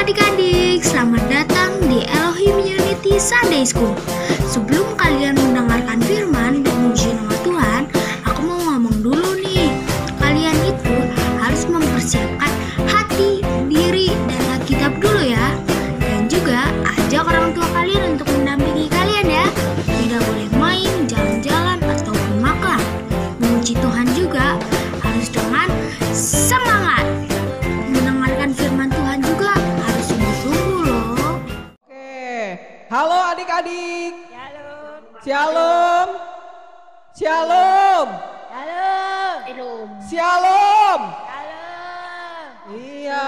adik-adik, selamat datang di Elohim Unity Sunday School. Sebelum kalian mendengarkan firman dan memuji nama Tuhan, aku mau ngomong dulu nih. Kalian itu harus mempersiapkan hati, diri, dan Alkitab dulu ya. Dan juga ajak orang tua kalian untuk mendampingi kalian ya. Tidak boleh main, jalan-jalan, ataupun makan. Memuji Tuhan juga harus dengan semangat. Mendengarkan firman Tuhan juga harus sungguh-sungguh loh. Oke, halo adik-adik. Shalom. Shalom. Shalom. Shalom. Shalom. Shalom. Iya,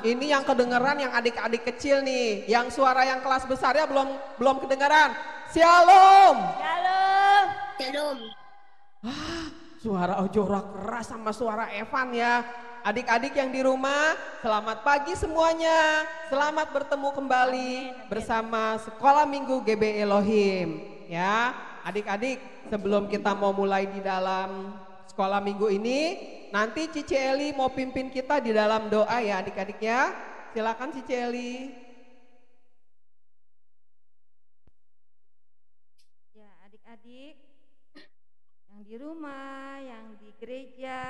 ini yang kedengeran yang adik-adik kecil nih. Yang suara yang kelas besarnya belum kedengeran. Shalom. Shalom. Shalom. Suara Ojora keras sama suara Evan ya. Adik-adik yang di rumah, selamat pagi semuanya. Selamat bertemu kembali bersama Sekolah Minggu GB Elohim. Ya, adik-adik, sebelum kita mau mulai di dalam Sekolah Minggu ini, nanti Cici Eli mau pimpin kita di dalam doa ya adik-adik ya. Silakan Cici Eli. Ya, adik-adik yang di rumah, yang di gereja,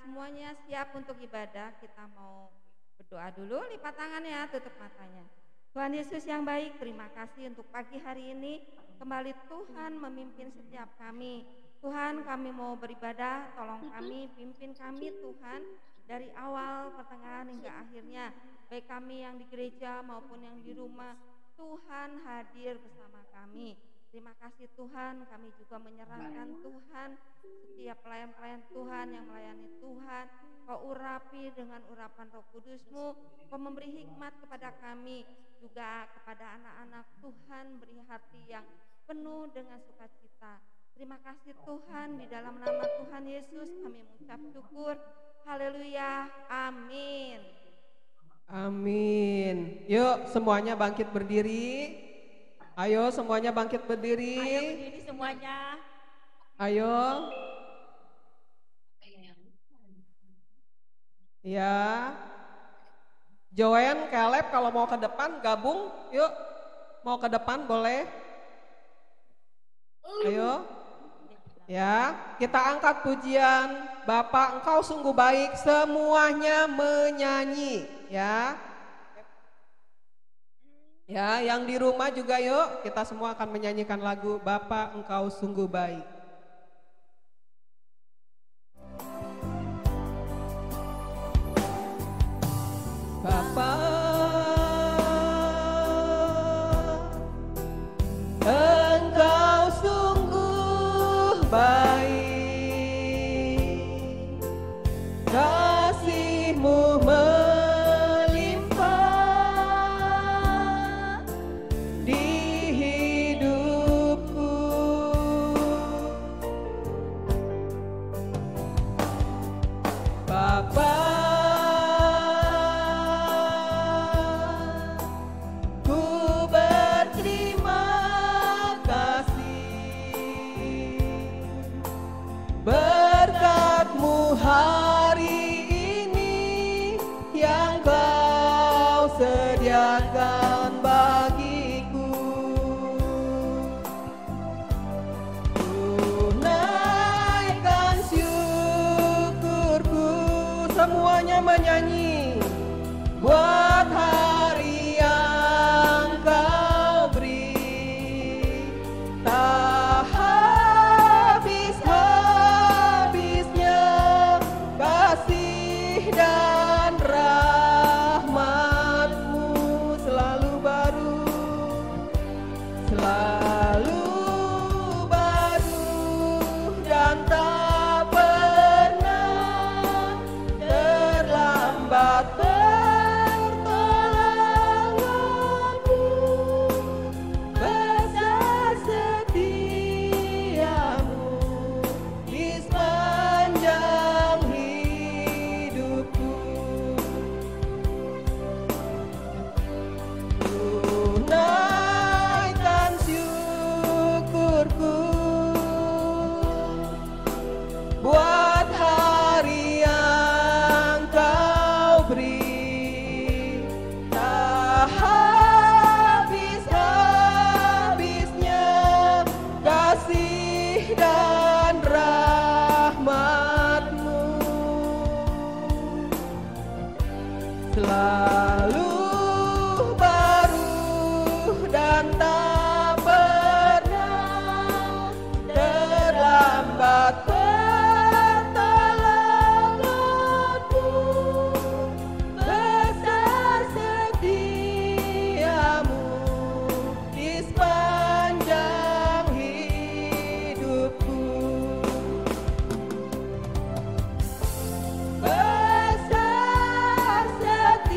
semuanya siap untuk ibadah. Kita mau berdoa dulu, lipat tangannya, tutup matanya. Tuhan Yesus yang baik, terima kasih untuk pagi hari ini. Kembali Tuhan memimpin setiap kami. Tuhan, kami mau beribadah, tolong kami, pimpin kami Tuhan, dari awal, pertengahan hingga akhirnya. Baik kami yang di gereja maupun yang di rumah, Tuhan hadir bersama kami. Terima kasih Tuhan, kami juga menyerahkan Tuhan setiap pelayan-pelayan Tuhan yang melayani Tuhan. Kau urapi dengan urapan Roh Kudus-Mu, Kau memberi hikmat kepada kami, juga kepada anak-anak Tuhan, beri hati yang penuh dengan sukacita. Terima kasih Tuhan, di dalam nama Tuhan Yesus kami mengucap syukur. Haleluya, amin. Amin. Yuk semuanya bangkit berdiri. Ayo semuanya bangkit berdiri. Ayo berdiri semuanya. Ayo. Ya. Joen, Caleb kalau mau ke depan gabung, yuk. Mau ke depan boleh. Ayo. Ya, kita angkat pujian. Bapa, Engkau sungguh baik, semuanya menyanyi, ya. Ya, yang di rumah juga yuk, kita semua akan menyanyikan lagu Bapa Engkau sungguh baik. Bapa, Engkau sungguh baik, kasih-Mu melimpah di hidupku. Bapa, ku berterima kasih berkat-Mu hari ini yang Kau sediakan bagiku. Tunaikan syukurku, semuanya menyanyi buat hari yang Kau beri. Tak habis-habisnya kasih dan rahmat-Mu selalu baru, selalu baru dan tak pernah terlambat pertolongan-Mu. Besar setiamu di sepanjang hidupku. Tunaikan syukurku buat hari yang Kau beri. Tak selalu baru dan tak pernah terlambat. Pertolonganmu besar setiamu di sepanjang hidupku. Besar setiamu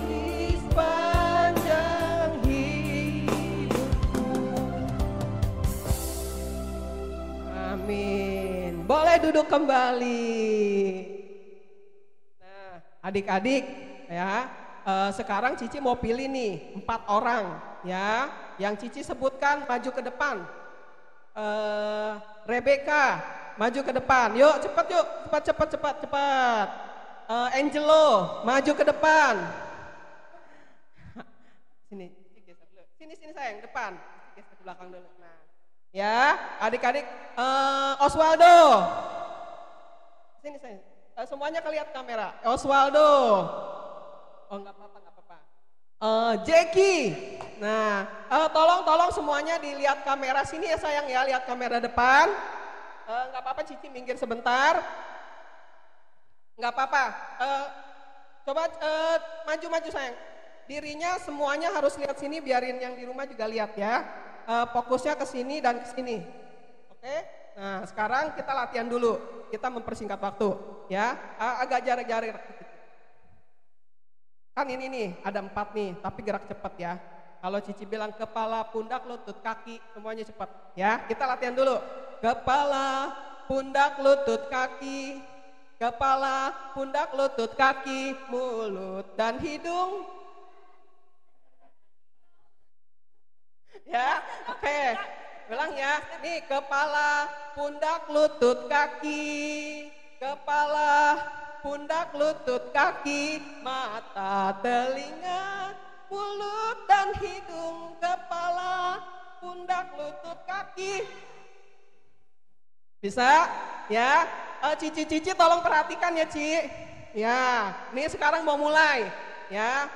di sepanjang hidupku. Amin. Boleh duduk kembali. Nah, adik-adik ya, sekarang Cici mau pilih nih 4 orang ya, yang Cici sebutkan maju ke depan. Rebecca maju ke depan, yuk cepat yuk, cepat. Angelo maju ke depan. Sini sayang, depan. Geser ke belakang dulu. Nah, ya adik-adik, Oswaldo. Sini sayang. Semuanya kelihatan kamera. Oswaldo. Oh nggak apa-apa. Jackie. Nah, tolong semuanya dilihat kamera sini ya sayang ya, lihat kamera depan. Nggak apa-apa, Cici minggir sebentar. Nggak apa-apa. Coba maju sayang. Dirinya semuanya harus lihat sini, biarin yang di rumah juga lihat ya. Fokusnya ke sini dan ke sini. Oke? Nah, sekarang kita latihan dulu. Kita mempersingkat waktu ya. Agak jarak-jarak. Kan ini nih, ada 4 nih, tapi gerak cepat ya. Kalau Cici bilang kepala, pundak, lutut, kaki, semuanya cepat ya. Kita latihan dulu. Kepala, pundak, lutut, kaki. Kepala, pundak, lutut, kaki, mulut, dan hidung. Ya, oke. Ulang ya. Nih, kepala, pundak, lutut, kaki. Kepala, pundak, lutut, kaki, mata, telinga, mulut, dan hidung. Kepala, pundak, lutut, kaki. Bisa? Ya. Cici tolong perhatikan ya, Ci. Ya, ini sekarang mau mulai. Ya.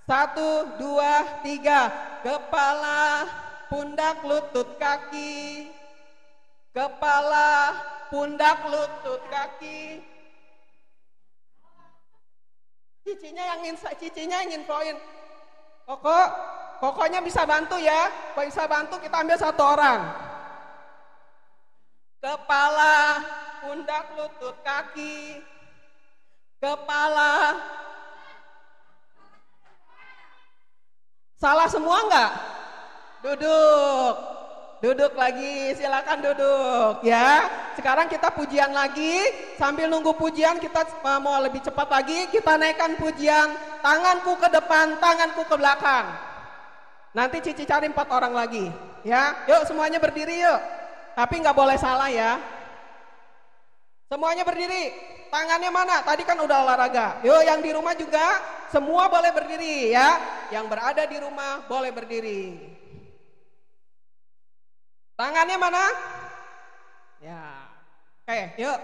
1, 2, 3. Kepala, pundak, lutut, kaki. Kepala, pundak, lutut, kaki. Cicinya ingin poin. Kokonya bisa bantu ya. Kalau bisa bantu kita ambil 1 orang. Kepala, pundak, lutut, kaki. Kepala. Salah semua enggak? Duduk lagi, silakan duduk ya. Sekarang kita pujian lagi. Sambil nunggu pujian kita mau lebih cepat lagi. Kita naikkan pujian, tanganku ke depan, tanganku ke belakang. Nanti Cici cari 4 orang lagi ya. Yuk semuanya berdiri yuk. Tapi nggak boleh salah ya. Semuanya berdiri. Tangannya mana? Tadi kan udah olahraga. Yuk yang di rumah juga semua boleh berdiri ya. Yang berada di rumah boleh berdiri. Tangannya mana? Ya. Oke, yuk.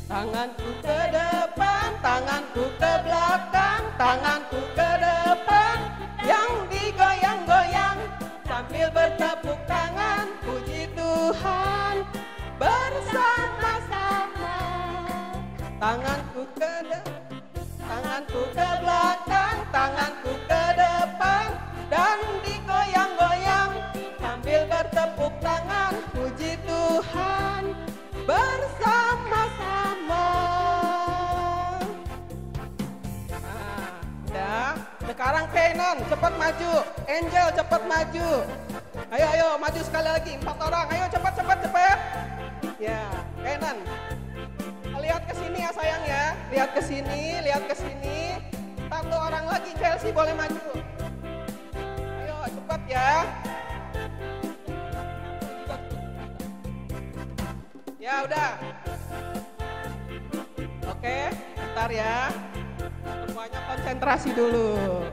Tanganku ke depan, tanganku ke belakang, tanganku ke depan, yang digoyang-goyang sambil bertepuk tangan, puji Tuhan bersama-sama. Tanganku ke belakang, tanganku ke depan, dan digoyang-goyang sambil bertepuk tangan, puji Tuhan bersama-sama. Nah, ya. Sekarang Kenan cepat maju, Angel cepat maju. Ayo maju sekali lagi, 4 orang. Ayo cepat. Ya, Kenan. Lihat ke sini ya sayang ya. Lihat ke sini. 1 orang lagi, Chelsea boleh maju. Ayo cepat ya. Ya udah. Oke, bentar ya. Semuanya konsentrasi dulu.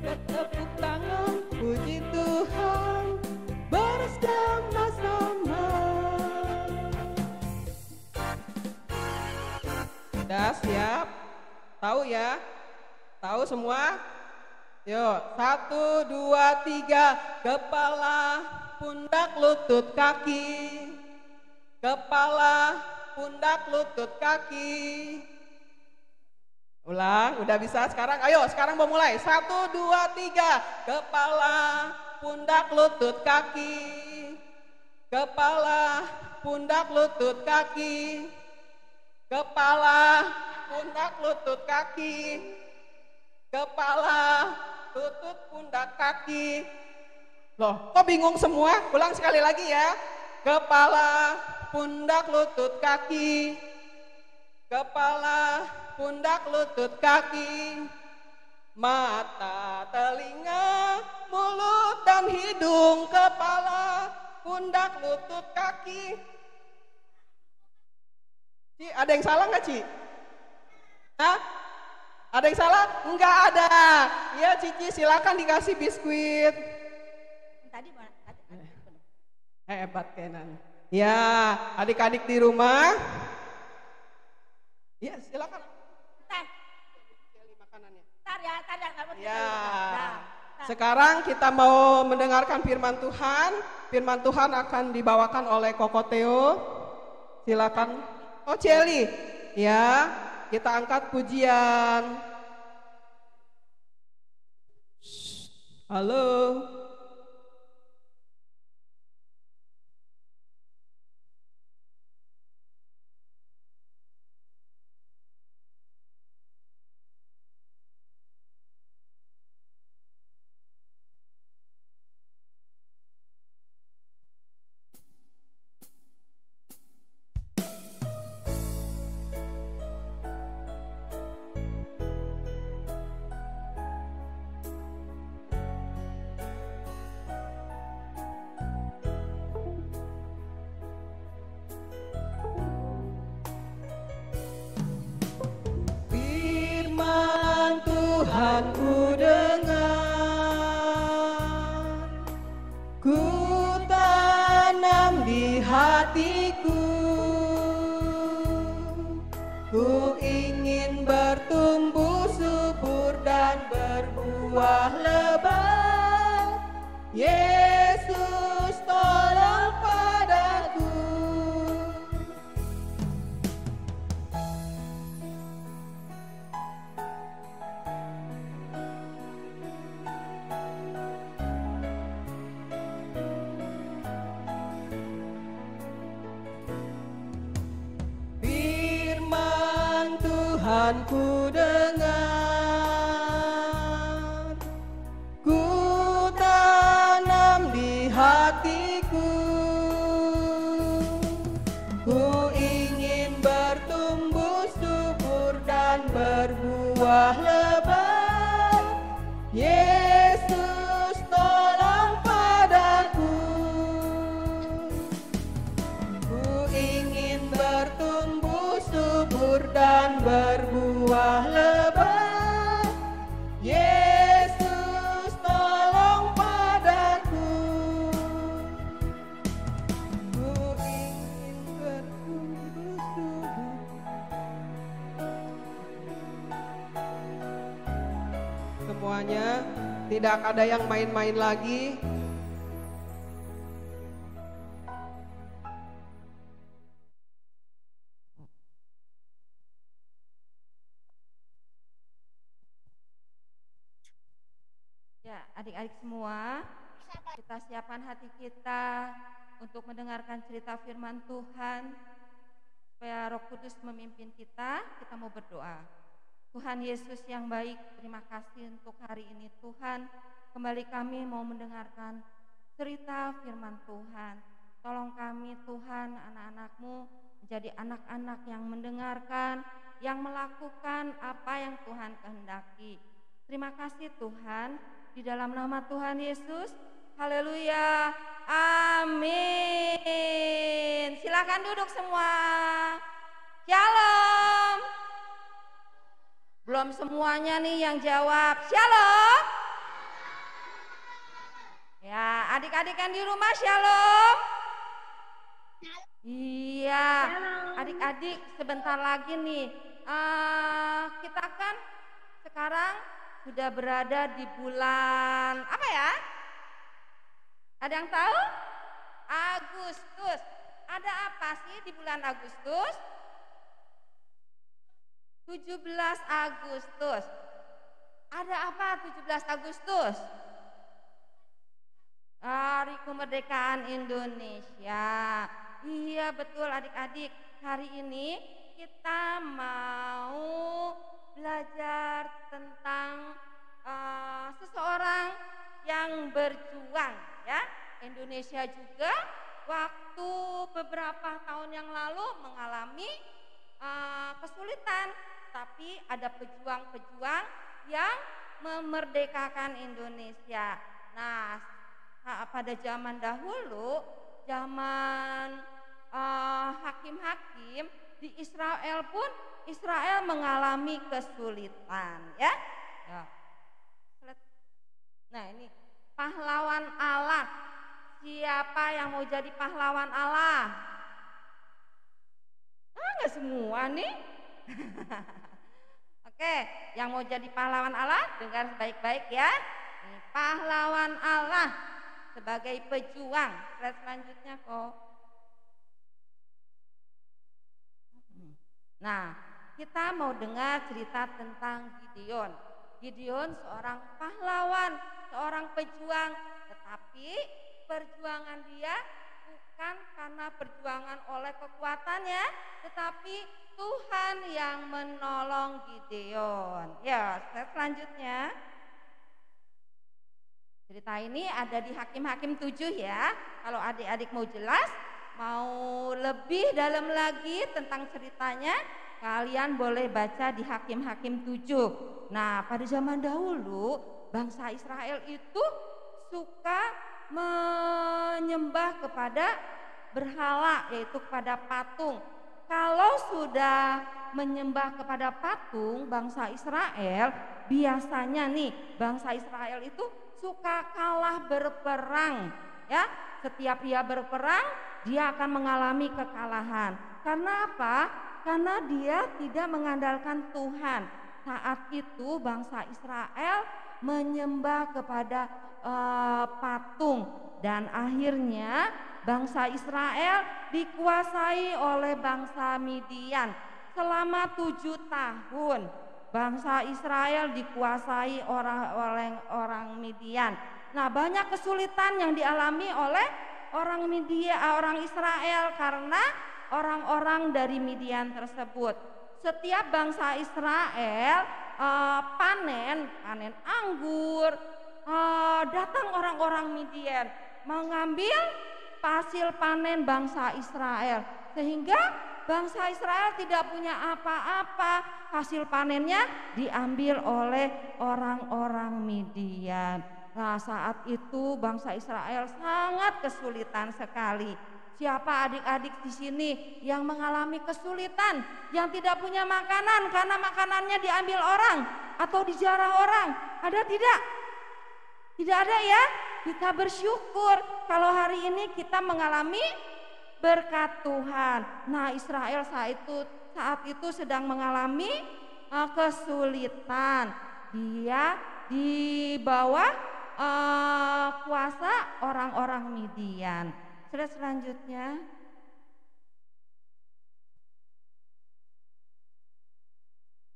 Bertepuk tangan, puji Tuhan bersama-sama. Sudah siap? Tahu ya? Tahu semua? Yuk, 1, 2, 3. Kepala, pundak, lutut, kaki. Kepala, pundak, lutut, kaki. Ulang, udah bisa sekarang? Ayo, sekarang mau mulai. 1, 2, 3. Kepala, pundak, lutut, kaki. Kepala, pundak, lutut, kaki. Kepala, pundak, lutut, kaki. Kepala, lutut, pundak, kaki. Loh, kok bingung semua? Ulang sekali lagi ya. Kepala, pundak, lutut, kaki. Kepala, pundak, lutut, kaki. Mata, telinga, mulut, dan hidung. Kepala, pundak, lutut, kaki. Ci, ada yang salah nggak, Ci? Hah? Ada yang salah? Enggak ada. Ya, Cici, silakan dikasih biskuit. Tadi mana? Hebat Kenan. Ya, adik-adik di rumah. Ya, silakan. Ya. Sekarang kita mau mendengarkan firman Tuhan. Firman Tuhan akan dibawakan oleh Koko Theo. Silakan. Oh, Celi. Ya. Kita angkat pujian. Halo. Tuhan ku dengar, ku tanam di hatiku, ku ingin bertumbuh subur dan berbuah lebat. Yesus tolong padaku. Tuhan ku dengar, ku tanam di hatiku, ku ingin bertumbuh subur dan berbuah lebat. Yesus tolong padaku, ku ingin bertumbuh subur dan berbuah lebat. Yesus tolong padaku, ku ingin bertumbuh subur. Semuanya, tidak ada yang main-main lagi. Ya, adik-adik semua, kita siapkan hati kita untuk mendengarkan cerita firman Tuhan. Supaya Roh Kudus memimpin kita mau berdoa. Tuhan Yesus yang baik, terima kasih untuk hari ini Tuhan. Kembali kami mau mendengarkan cerita firman Tuhan. Tolong kami Tuhan, anak-anak-Mu menjadi anak-anak yang mendengarkan, yang melakukan apa yang Tuhan kehendaki. Terima kasih Tuhan, di dalam nama Tuhan Yesus. Haleluya. Amin. Silakan duduk semua. Shalom. Belum semuanya nih yang jawab. Shalom. Ya, adik-adik yang di rumah shalom. Iya, adik-adik sebentar lagi nih. Kita kan sekarang sudah berada di bulan apa ya? Ada yang tahu? Agustus. Ada apa sih di bulan Agustus? 17 Agustus. Ada apa 17 Agustus? Hari Kemerdekaan Indonesia. Iya betul adik-adik. Hari ini kita mau belajar tentang seseorang yang berjuang ya. Indonesia juga waktu beberapa tahun yang lalu mengalami kesulitan, tapi ada pejuang-pejuang yang memerdekakan Indonesia. Nah, pada zaman dahulu, zaman hakim-hakim di Israel pun Israel mengalami kesulitan, ya. Nah, ini pahlawan Allah. Siapa yang mau jadi pahlawan Allah? Enggak semua nih. Oke, yang mau jadi pahlawan Allah dengar baik-baik ya. Nih, pahlawan Allah sebagai pejuang. Slide selanjutnya kok. Nah, kita mau dengar cerita tentang Gideon. Gideon seorang pahlawan, seorang pejuang, tetapi perjuangan dia bukan karena perjuangan oleh kekuatannya, tetapi Tuhan yang menolong Gideon. Ya, selanjutnya. Cerita ini ada di Hakim-Hakim 7 ya. Kalau adik-adik mau jelas, mau lebih dalam lagi tentang ceritanya, kalian boleh baca di Hakim-Hakim 7. Nah, pada zaman dahulu, bangsa Israel itu suka menyembah kepada berhala, yaitu kepada patung. Kalau sudah menyembah kepada patung, bangsa Israel biasanya nih, bangsa Israel itu suka kalah berperang, ya. Setiap dia berperang, dia akan mengalami kekalahan. Karena apa? Karena dia tidak mengandalkan Tuhan. Saat itu bangsa Israel menyembah kepada patung, dan akhirnya bangsa Israel dikuasai oleh bangsa Midian selama 7 tahun. Bangsa Israel dikuasai oleh orang Midian. Nah, banyak kesulitan yang dialami oleh orang Israel karena orang-orang dari Midian tersebut. Setiap bangsa Israel panen anggur, datang orang-orang Midian mengambil hasil panen bangsa Israel, sehingga bangsa Israel tidak punya apa-apa. Hasil panennya diambil oleh orang-orang Midian. Nah, saat itu bangsa Israel sangat kesulitan sekali. Siapa adik-adik di sini yang mengalami kesulitan, yang tidak punya makanan karena makanannya diambil orang atau dijarah orang? Ada tidak? Tidak ada ya. Kita bersyukur kalau hari ini kita mengalami berkat Tuhan. Nah, Israel saat itu sedang mengalami kesulitan. Dia di bawah kuasa orang-orang Midian. Selanjutnya.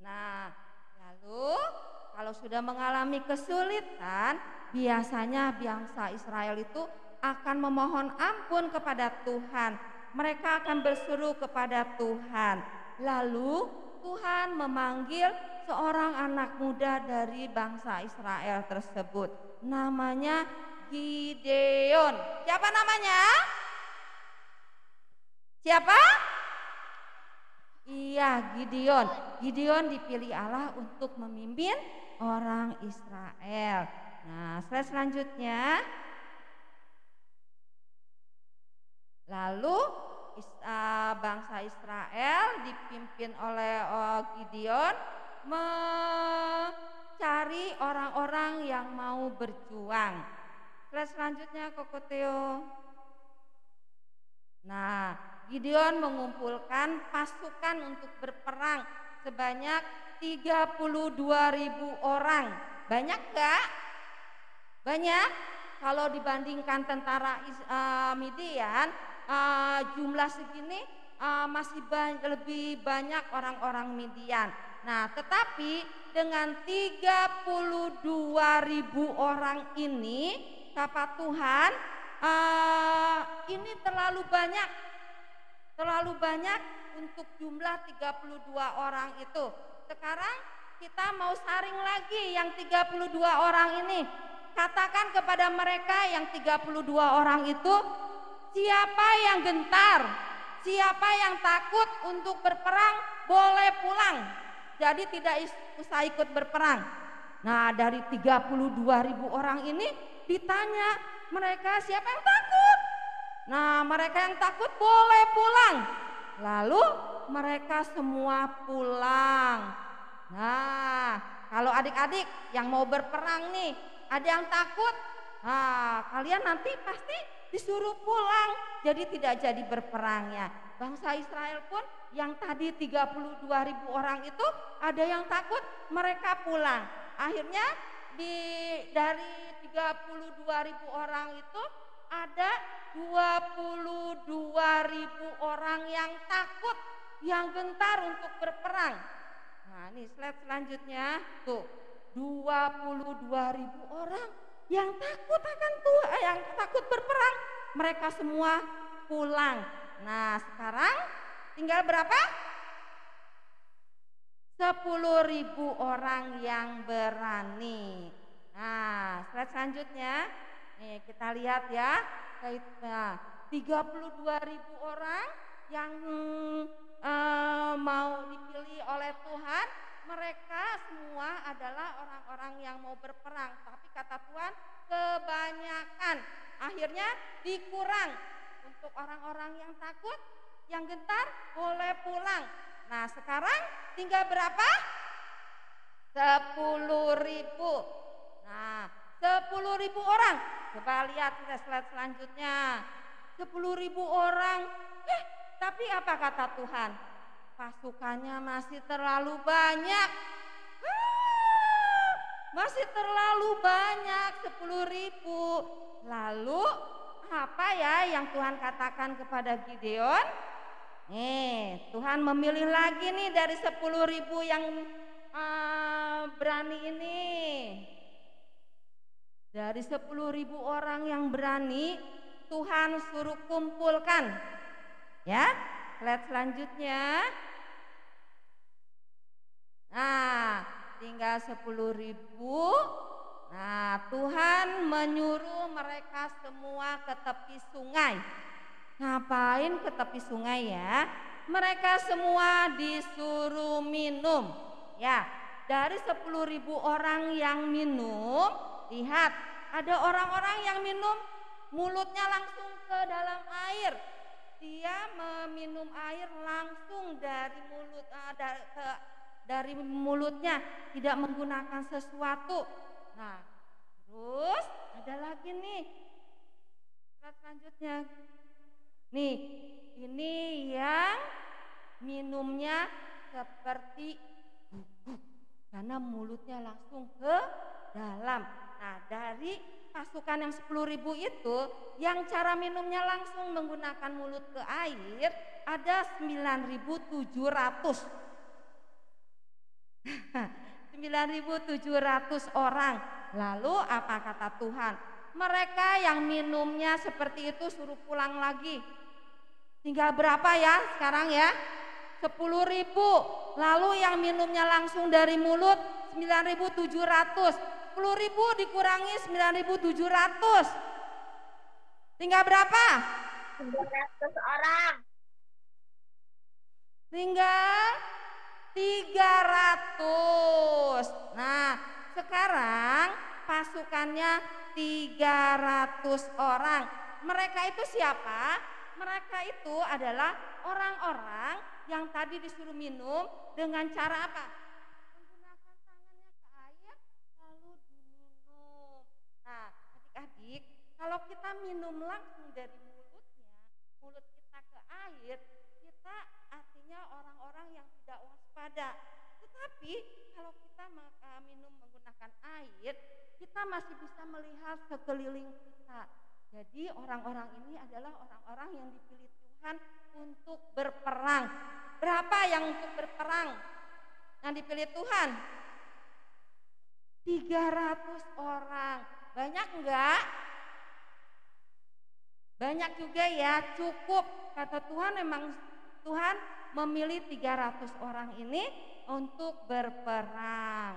Nah, lalu kalau sudah mengalami kesulitan, biasanya bangsa Israel itu akan memohon ampun kepada Tuhan. Mereka akan berseru kepada Tuhan. Lalu Tuhan memanggil seorang anak muda dari bangsa Israel tersebut. Namanya Gideon. Siapa namanya? Siapa? Iya, Gideon. Gideon dipilih Allah untuk memimpin orang Israel. Nah, slide selanjutnya. Lalu bangsa Israel dipimpin oleh Gideon cari orang-orang yang mau berjuang. Slide selanjutnya Koko Theo. Nah, Gideon mengumpulkan pasukan untuk berperang sebanyak 32.000 orang. Banyak gak? Banyak. Kalau dibandingkan tentara Midian, jumlah segini masih lebih banyak orang-orang Midian. Nah, tetapi dengan 32.000 orang ini, kata Tuhan, ini terlalu banyak untuk jumlah 32 orang itu. Sekarang kita mau saring lagi yang 32 orang ini. Katakan kepada mereka yang 32 orang itu, siapa yang gentar, siapa yang takut untuk berperang boleh pulang. Jadi tidak usah ikut berperang. Nah, dari 32.000 orang ini ditanya mereka siapa yang takut. Nah, mereka yang takut boleh pulang. Lalu mereka semua pulang. Nah, kalau adik-adik yang mau berperang nih, ada yang takut, nah kalian nanti pasti disuruh pulang. Jadi tidak jadi berperangnya. Bangsa Israel pun yang tadi 32.000 orang itu ada yang takut, mereka pulang. Akhirnya dari 32.000 orang itu ada 22.000 orang yang takut, yang gentar untuk berperang. Nah, ini slide selanjutnya tuh, 22.000 orang yang takut akan Tuhan, yang takut berperang, mereka semua pulang. Nah, sekarang tinggal berapa? 10.000 orang yang berani. Nah, slide selanjutnya, nih kita lihat ya, 32.000 orang yang mau dipilih oleh Tuhan, mereka semua adalah orang-orang yang mau berperang. Tapi kata Tuhan, kebanyakan akhirnya dikurang. Untuk orang-orang yang takut, yang gentar boleh pulang. Nah, sekarang tinggal berapa? 10.000. Nah, 10.000 orang. Coba lihat kita slide selanjutnya. 10.000 orang. Tapi apa kata Tuhan? Pasukannya masih terlalu banyak. Masih terlalu banyak, 10.000. Lalu apa ya yang Tuhan katakan kepada Gideon? Tuhan memilih lagi nih dari 10.000 yang berani ini. Dari 10.000 orang yang berani, Tuhan suruh kumpulkan. Ya, slide selanjutnya. Nah, tinggal 10.000. Nah, Tuhan menyuruh mereka semua ke tepi sungai. Ngapain ke tepi sungai ya? Mereka semua disuruh minum. Ya, dari 10.000 orang yang minum, lihat ada orang-orang yang minum mulutnya langsung ke dalam air. Dia meminum air langsung dari dari mulutnya, tidak menggunakan sesuatu. Nah, terus ada lagi nih. Slide selanjutnya. Nih, ini yang minumnya seperti bubuk karena mulutnya langsung ke dalam. Nah, dari pasukan yang 10.000 itu, yang cara minumnya langsung menggunakan mulut ke air ada 9.700. 9.700 orang. Lalu apa kata Tuhan? Mereka yang minumnya seperti itu suruh pulang lagi. Tinggal berapa ya sekarang ya? 10.000. Lalu yang minumnya langsung dari mulut 9.700. 10.000 dikurangi 9.700. Tinggal berapa? 300 orang. Tinggal 300. Nah, sekarang pasukannya 300 orang. Mereka itu siapa? Mereka itu adalah orang-orang yang tadi disuruh minum dengan cara apa? Menggunakan tangannya ke air, minum langsung dari mulutnya, mulut kita ke air, kita artinya orang-orang yang tidak waspada. Tetapi kalau kita minum menggunakan air, kita masih bisa melihat sekeliling kita. Jadi orang-orang ini adalah orang-orang yang dipilih Tuhan untuk berperang. Berapa yang untuk berperang yang dipilih Tuhan? 300 orang. Banyak enggak? Banyak juga ya, cukup. Kata Tuhan, memang Tuhan memilih 300 orang ini untuk berperang.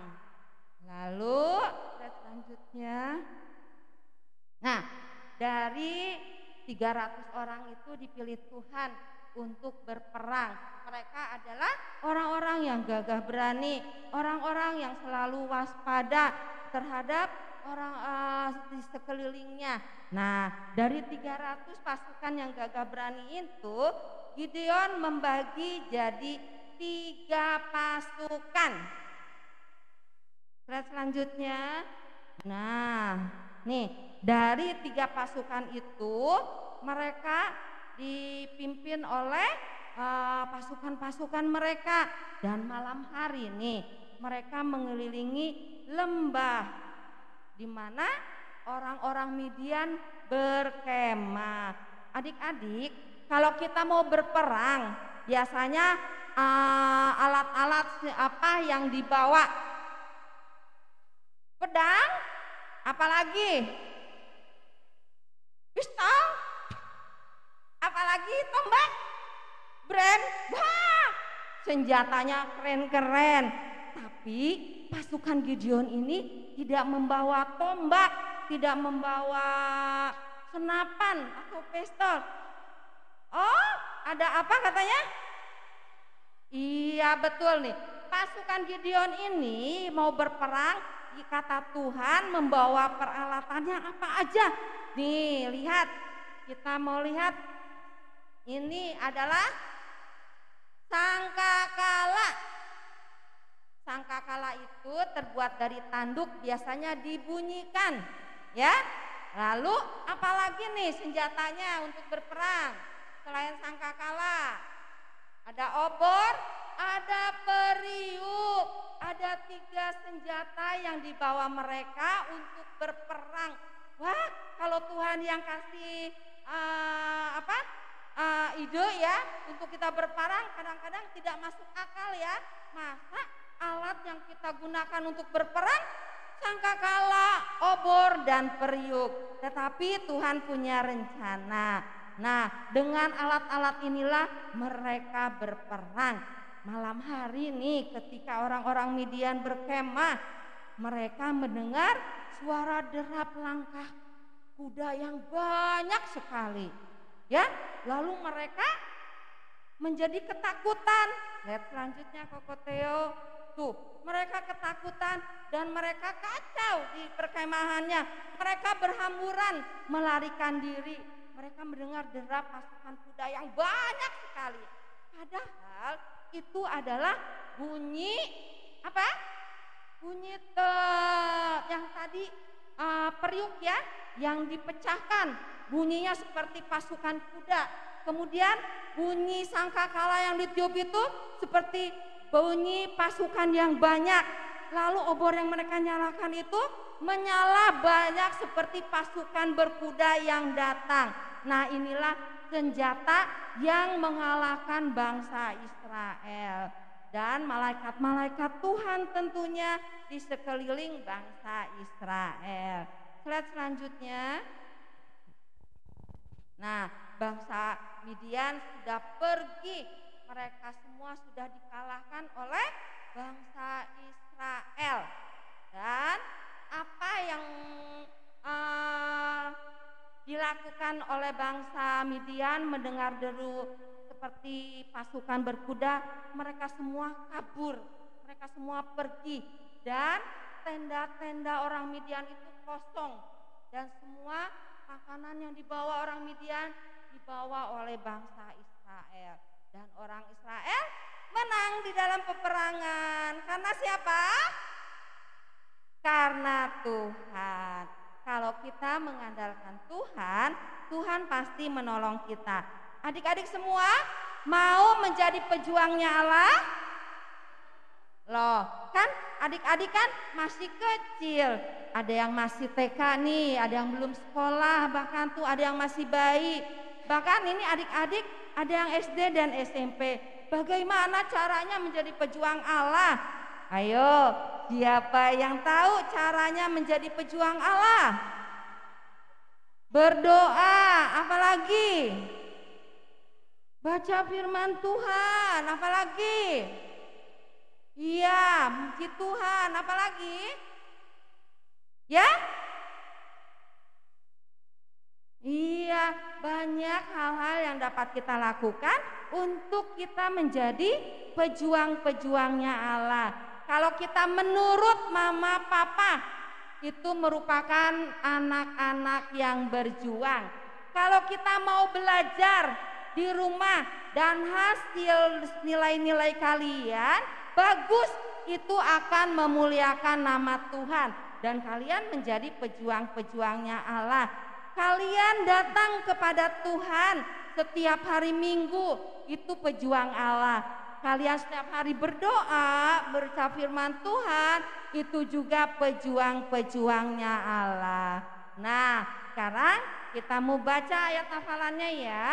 Lalu selanjutnya, nah dari 300 orang itu dipilih Tuhan untuk berperang. Mereka adalah orang-orang yang gagah berani, orang-orang yang selalu waspada terhadap orang di sekelilingnya. Nah, dari 300 pasukan yang gagah berani itu, Gideon membagi jadi 3 pasukan. Slide selanjutnya. Nah, nih dari 3 pasukan itu mereka dipimpin oleh pasukan-pasukan mereka, dan malam hari nih mereka mengelilingi lembah di mana orang-orang Midian berkemah. Adik-adik, kalau kita mau berperang, biasanya alat-alat apa yang dibawa? Pedang, apalagi pistol, apalagi tombak, brand. Wah, senjatanya keren-keren. Tapi pasukan Gideon ini tidak membawa tombak, tidak membawa senapan atau pistol. Oh, ada apa katanya? Iya, betul nih. Pasukan Gideon ini mau berperang, kata Tuhan membawa peralatannya apa aja. Nih, lihat. Kita mau lihat. Ini adalah sangkakala. Sangkakala itu terbuat dari tanduk, biasanya dibunyikan, ya. Lalu apalagi nih senjatanya untuk berperang selain sangkakala? Ada obor, ada periuk, ada 3 senjata yang dibawa mereka untuk berperang. Wah, kalau Tuhan yang kasih ide ya untuk kita berperang, kadang-kadang tidak masuk akal ya. Masa alat yang kita gunakan untuk berperang sangkakala, obor, dan periuk. Tetapi Tuhan punya rencana. Nah, dengan alat-alat inilah mereka berperang. Malam hari nih ketika orang-orang Midian berkemah, mereka mendengar suara derap langkah kuda yang banyak sekali. Ya, lalu mereka menjadi ketakutan. Lihat selanjutnya Koko Theo. Tuh, mereka ketakutan dan mereka kacau di perkemahannya. Mereka berhamburan melarikan diri. Mereka mendengar derap pasukan kuda yang banyak sekali. Padahal itu adalah bunyi apa? Bunyi yang tadi periuk ya, yang dipecahkan. Bunyinya seperti pasukan kuda. Kemudian bunyi sangkakala yang ditiup itu seperti bunyi pasukan yang banyak. Lalu obor yang mereka nyalakan itu menyala banyak seperti pasukan berkuda yang datang. Nah, inilah senjata yang mengalahkan bangsa Israel. Dan malaikat-malaikat Tuhan tentunya di sekeliling bangsa Israel. Slide selanjutnya. Nah, bangsa Midian sudah pergi. Mereka semua sudah dikalahkan oleh bangsa Israel. Dan apa yang dilakukan oleh bangsa Midian mendengar deru seperti pasukan berkuda, mereka semua kabur, mereka semua pergi, dan tenda-tenda orang Midian itu kosong, dan semua makanan yang dibawa orang Midian dibawa oleh bangsa Israel, dan orang Israel menang di dalam peperangan. Karena siapa? Karena Tuhan. Kalau kita mengandalkan Tuhan, Tuhan pasti menolong kita. Adik-adik semua mau menjadi pejuangnya Allah? Loh, kan adik-adik kan masih kecil. Ada yang masih TK nih, ada yang belum sekolah, bahkan tuh ada yang masih bayi. Bahkan ini adik-adik ada yang SD dan SMP. Bagaimana caranya menjadi pejuang Allah? Ayo, siapa yang tahu caranya menjadi pejuang Allah? Berdoa, apalagi? Baca firman Tuhan, apalagi? Iya, muji Tuhan, apalagi? Ya? Iya, banyak hal-hal yang dapat kita lakukan untuk kita menjadi pejuang-pejuangnya Allah. Kalau kita menurut mama papa, itu merupakan anak-anak yang berjuang. Kalau kita mau belajar di rumah dan hasil nilai-nilai kalian bagus, itu akan memuliakan nama Tuhan dan kalian menjadi pejuang-pejuangnya Allah. Kalian datang kepada Tuhan setiap hari Minggu, itu pejuang Allah. Kalian setiap hari berdoa, baca firman Tuhan, itu juga pejuang-pejuangnya Allah. Nah, sekarang kita mau baca ayat hafalannya ya.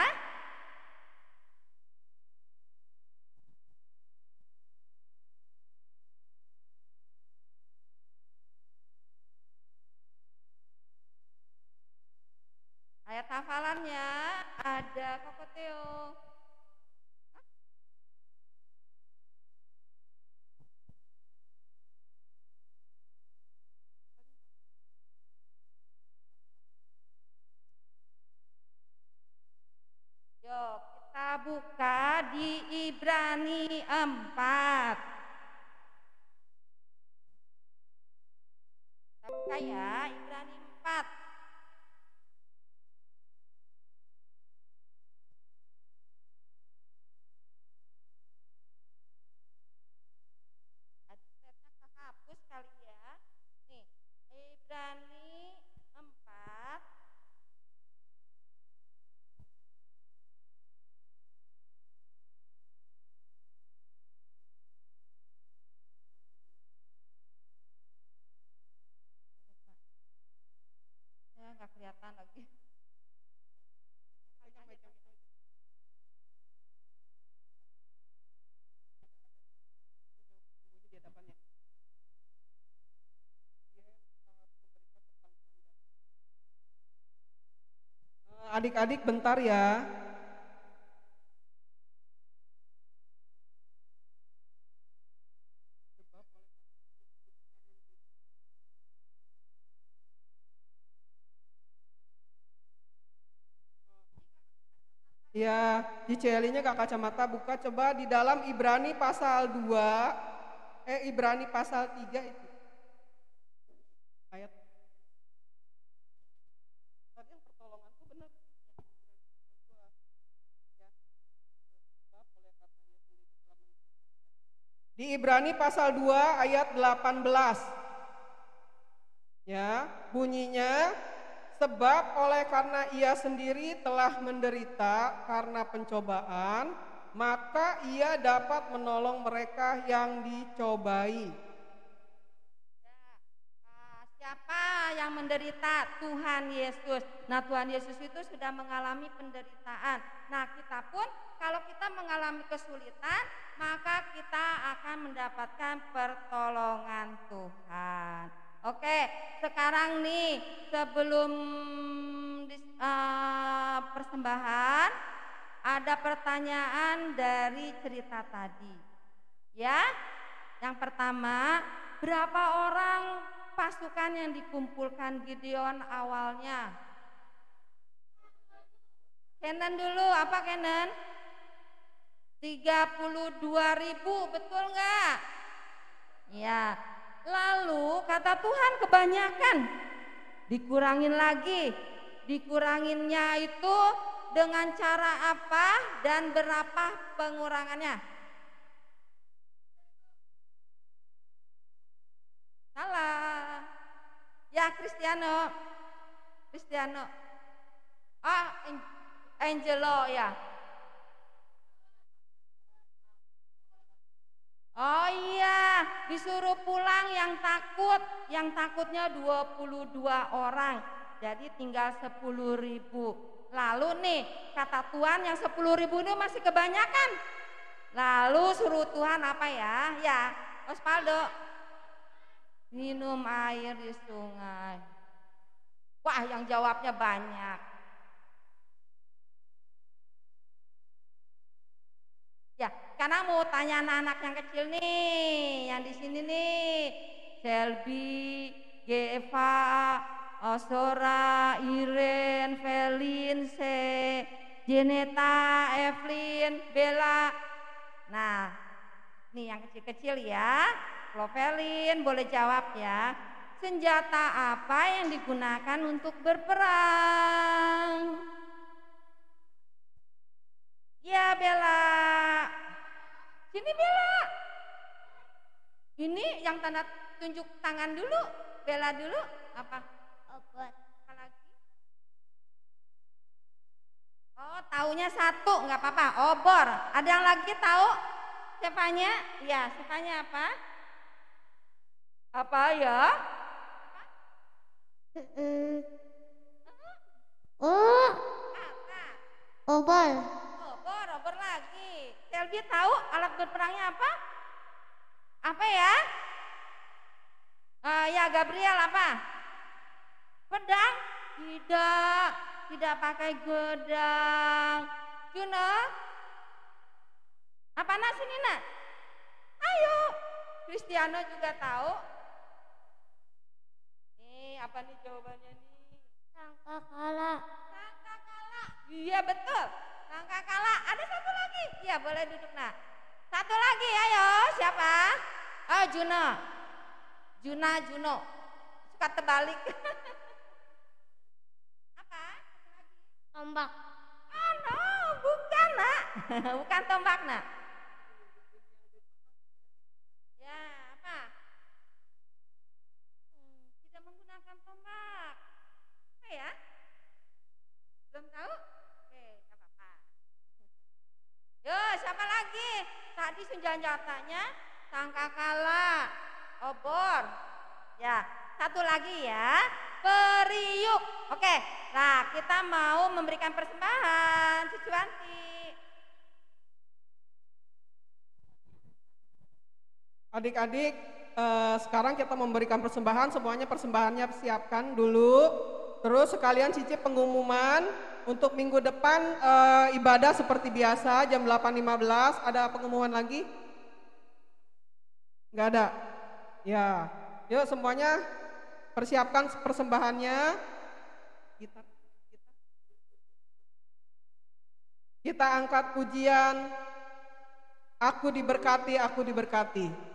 Ayat hafalannya ada Kokoteo. Yuk, kita buka di Ibrani 4. Kita buka ya, Ibrani 4. Adsetnya kehapus kali ya. Nih, Ibrani 4. Ya, nggak kelihatan lagi. Adik-adik bentar ya. Ya, di CLI-nya Kak Kacamata buka coba di dalam Ibrani pasal 2, Ibrani pasal 3 itu. Ayat. Tadi yang pertolonganku benar. Di Ibrani pasal 2 ayat 18. Ya, bunyinya sebab oleh karena ia sendiri telah menderita karena pencobaan, maka ia dapat menolong mereka yang dicobai. Siapa yang menderita? Tuhan Yesus. Nah, Tuhan Yesus itu sudah mengalami penderitaan. Nah, kita pun kalau kita mengalami kesulitan, maka kita akan mendapatkan pertolongan Tuhan. Oke, sekarang nih sebelum persembahan ada pertanyaan dari cerita tadi. Ya, yang pertama, berapa orang pasukan yang dikumpulkan Gideon awalnya? Kenan dulu, apa Kenan? 32.000, betul nggak? Ya, lalu kata Tuhan kebanyakan, dikurangin lagi. Dikuranginnya itu dengan cara apa dan berapa pengurangannya? Salah. Ya, Kristiano. Angelo ya. Oh iya, disuruh pulang yang takutnya 22 orang, jadi tinggal 10.000. Lalu nih, kata Tuhan yang 10.000 ini masih kebanyakan. Lalu suruh Tuhan apa ya? Ya, Osvaldo, minum air di sungai. Wah, yang jawabnya banyak. Ya, karena mau tanya anak-anak yang kecil nih, yang di sini nih, Selby, Geva, Osora, Iren, Velin, Jeneta, Evelyn, Bella. Nah, nih yang kecil-kecil ya. Velin boleh jawab ya. Senjata apa yang digunakan untuk berperang? Ya Bella. Sini Bella. Ini yang tanda tunjuk tangan dulu. Bella dulu. Apa? Obor. Apa lagi? Oh, taunya satu, nggak apa-apa. Obor. Ada yang lagi tahu? Siapanya? Ya, siapanya apa? Apa ya? Oh, Apa? obor. Obor lagi. Selby tahu alat berperangnya apa? Apa ya? Ya Gabriel apa? Pedang? Tidak pakai gedang. Juno? Apa nasi Nina? Ayo. Cristiano juga tahu. Nih, apa nih jawabannya nih? Sangkakala. Iya betul. Sangkakala. Ada satu lagi. Iya boleh duduk nak. Satu lagi ayo. Siapa? Oh Juno. Juno. Suka terbalik. Apa? Tombak. Oh no, bukan nak. Bukan tombak nak. Ya apa? Tidak menggunakan tombak. Apa ya? Belum tahu? Oke, gak apa-apa. Yo, siapa lagi? Tadi senjatanya sangkakala, obor. Ya, satu lagi ya. Periuk. Oke, nah kita mau memberikan persembahan. Cucuanti. Adik-adik, sekarang kita memberikan persembahan, semuanya persembahannya siapkan dulu. Terus sekalian cicip pengumuman untuk minggu depan ibadah seperti biasa jam 8.15. Ada pengumuman lagi? Nggak ada? Ya, yuk semuanya persiapkan persembahannya. Kita angkat pujian. Aku diberkati, aku diberkati.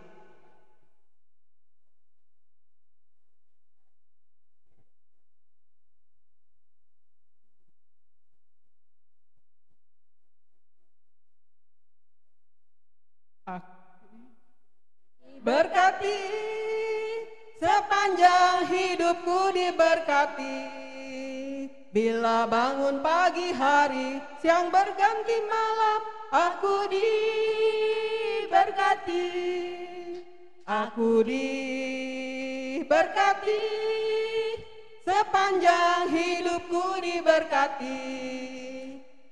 Berkati, sepanjang hidupku diberkati. Bila bangun pagi hari, siang berganti malam, aku diberkati. Aku diberkati, sepanjang hidupku diberkati.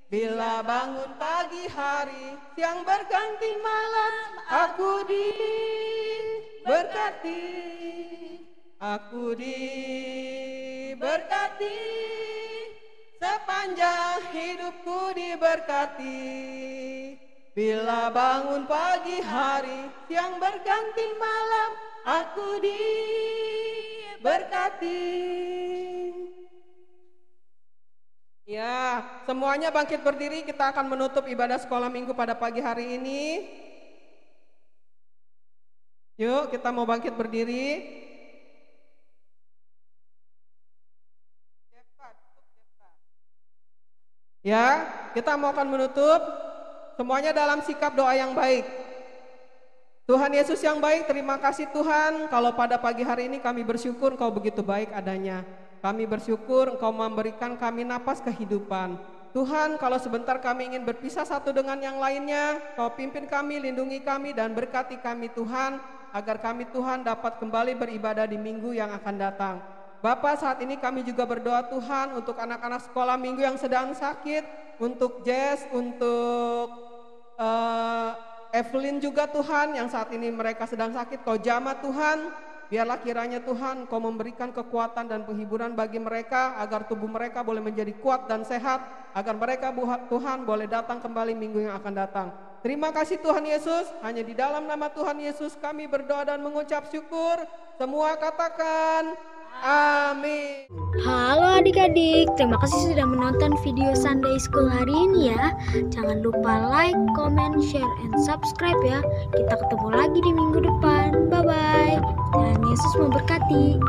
Bila bangun pagi hari, siang berganti malam, aku diberkati. Aku diberkati, sepanjang hidupku diberkati. Bila bangun pagi hari, siang berganti malam, aku diberkati. Ya, semuanya bangkit berdiri, kita akan menutup ibadah sekolah minggu pada pagi hari ini. Yuk, kita mau bangkit berdiri. Ya, kita mau akan menutup. Semuanya dalam sikap doa yang baik. Tuhan Yesus yang baik, terima kasih Tuhan, kalau pada pagi hari ini kami bersyukur Kau begitu baik adanya. Kami bersyukur Engkau memberikan kami napas kehidupan. Tuhan, kalau sebentar kami ingin berpisah satu dengan yang lainnya, Kau pimpin kami, lindungi kami, dan berkati kami Tuhan, agar kami Tuhan dapat kembali beribadah di minggu yang akan datang. Bapak, saat ini kami juga berdoa Tuhan untuk anak-anak sekolah minggu yang sedang sakit, untuk Jess, untuk Evelyn juga Tuhan, yang saat ini mereka sedang sakit, Kau jamah Tuhan. Biarlah kiranya Tuhan Kau memberikan kekuatan dan penghiburan bagi mereka, agar tubuh mereka boleh menjadi kuat dan sehat, agar mereka Tuhan boleh datang kembali minggu yang akan datang. Terima kasih Tuhan Yesus, hanya di dalam nama Tuhan Yesus kami berdoa dan mengucap syukur. Semua katakan amin. Halo adik-adik, terima kasih sudah menonton video Sunday School hari ini ya. Jangan lupa like, comment, share, and subscribe ya. Kita ketemu lagi di minggu depan. Bye-bye. Dan Yesus memberkati.